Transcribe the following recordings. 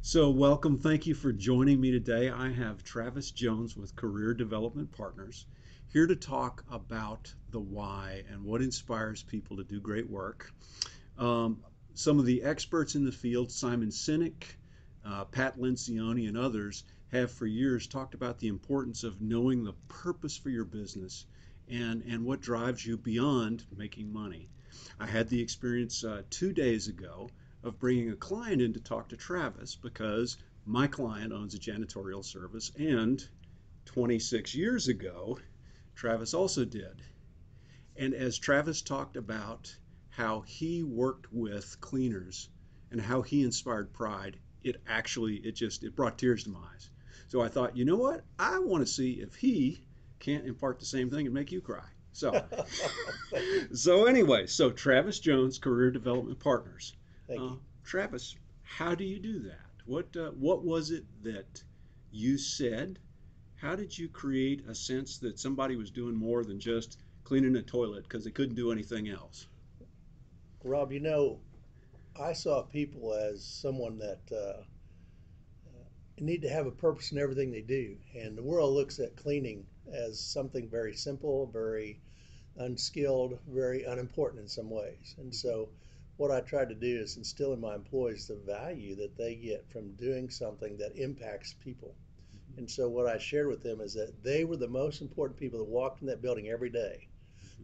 So, welcome. Thank you for joining me today. I have Travis Jones with Career Development Partners here to talk about the why and what inspires people to do great work. Um, some of the experts in the field, Simon Sinek, Pat Lencioni, and others, have for years talked about the importance of knowing the purpose for your business and what drives you beyond making money. I had the experience 2 days ago of bringing a client in to talk to Travis because my client owns a janitorial service, and 26 years ago, Travis also did. And as Travis talked about how he worked with cleaners and how he inspired pride, it brought tears to my eyes. So I thought, you know what? I want to see if he can't impart the same thing and make you cry. So, Thank you. so Travis Jones, Career Development Partners. Thank you. Travis, how do you do that? What was it that you said? How did you create a sense that somebody was doing more than just cleaning a toilet because they couldn't do anything else? Rob, I saw people as someone that need to have a purpose in everything they do. And the world looks at cleaning as something very simple, very unskilled, very unimportant in some ways. And so, what I tried to do is instill in my employees the value that they get from doing something that impacts people. And so, what I shared with them is that they were the most important people that walked in that building every day.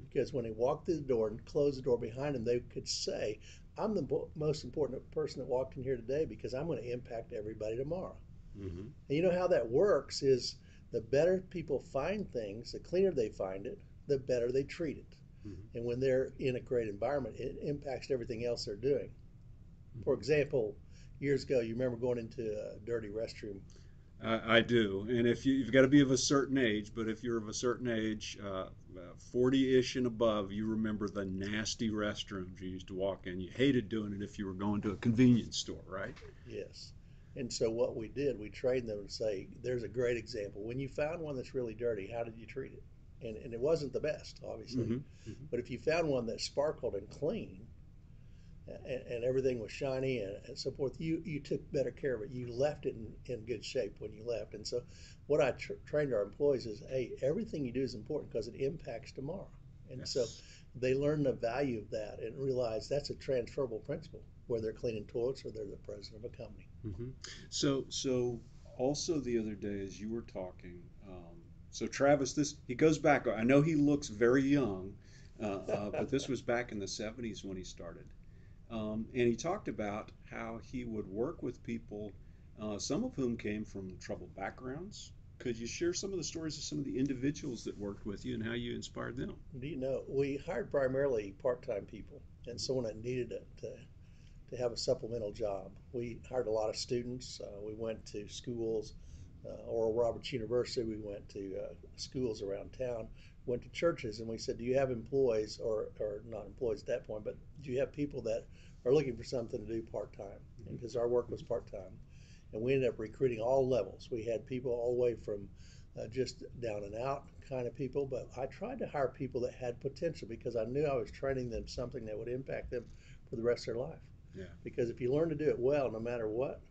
Because when they walked through the door and closed the door behind them, they could say, I'm the most important person that walked in here today because I'm going to impact everybody tomorrow. Mm-hmm. And you know how that works is the better people find things, the cleaner they find it, the better they treat it. Mm-hmm. And when they're in a great environment, it impacts everything else they're doing. For Mm-hmm. example, years ago, you remember going into a dirty restroom. I do, and if you've got to be of a certain age, but if you're of a certain age, 40-ish and above, you remember the nasty restrooms you used to walk in. You hated doing it if you were going to a convenience store, right? Yes. And so what we did, we trained them to say, there's a great example. When you found one that's really dirty, how did you treat it? And it wasn't the best, obviously. Mm-hmm. Mm-hmm. But if you found one that sparkled and clean and everything was shiny and so forth, you took better care of it. You left it in good shape when you left. And so what I trained our employees is, hey, everything you do is important because it impacts tomorrow. And so Yes. they learn the value of that and realize that's a transferable principle, whether they're cleaning toilets or they're the president of a company. Mm-hmm. So also the other day as you were talking, so Travis, this he goes back. I know he looks very young, but this was back in the '70s when he started. And he talked about how he would work with people, some of whom came from troubled backgrounds. Could you share some of the stories of some of the individuals that worked with you and how you inspired them? Do you know, we hired primarily part-time people and someone that needed to have a supplemental job. We hired a lot of students. We went to schools, Oral Roberts University. We went to schools around town, went to churches, and we said, do you have employees, or not employees at that point, but do you have people that are looking for something to do part-time? Because our work was part-time. And we ended up recruiting all levels. We had people all the way from just down and out kind of people, but I tried to hire people that had potential because I knew I was training them something that would impact them for the rest of their life. Yeah. Because if you learn to do it well, no matter what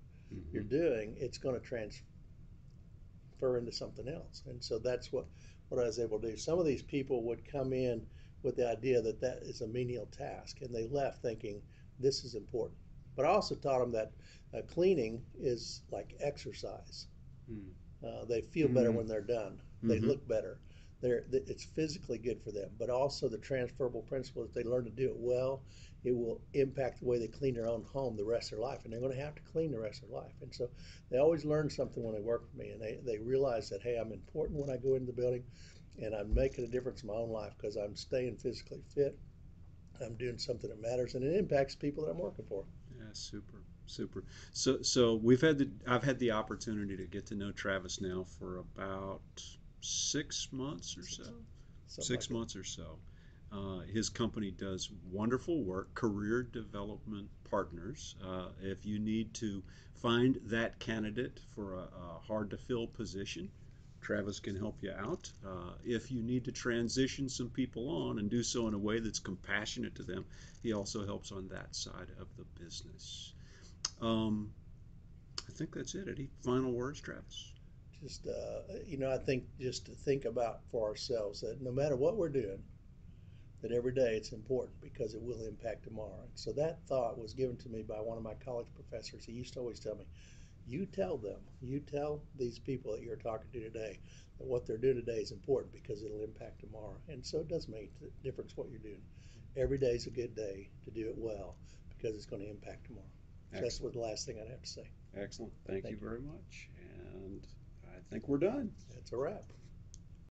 you're Mm-hmm. doing, it's going to transfer into something else. And so that's what I was able to do. Some of these people would come in with the idea that that is a menial task, and they left thinking this is important. But I also taught them that cleaning is like exercise. They feel better Mm-hmm. when they're done. They Mm-hmm. look better. It's physically good for them, but also the transferable principle if they learn to do it well, it will impact the way they clean their own home the rest of their life, and they're going to have to clean the rest of their life. And so they always learn something when they work with me, and they realize that hey, I'm important when I go into the building, and I'm making a difference in my own life because I'm staying physically fit. I'm doing something that matters, and it impacts people that I'm working for. Yeah, super, super. So I've had the opportunity to get to know Travis now for about 6 months or Six, so. something like Six that. months or so. His company does wonderful work, Career Development Partners. If you need to find that candidate for a hard to fill position, Travis can help you out. If you need to transition some people on and do so in a way that's compassionate to them, he also helps on that side of the business. Um, I think that's it. Any final words, Travis? Just, I think just to think about for ourselves that no matter what we're doing, that every day it's important because it will impact tomorrow. And so that thought was given to me by one of my college professors. He used to always tell me, you tell these people that you're talking to today that what they're doing today is important because it'll impact tomorrow. And so it does make a difference what you're doing. Every day is a good day to do it well because it's going to impact tomorrow. So that's what the last thing I'd have to say. Excellent. Thank you Thank you. very much. And I think we're done. That's a wrap.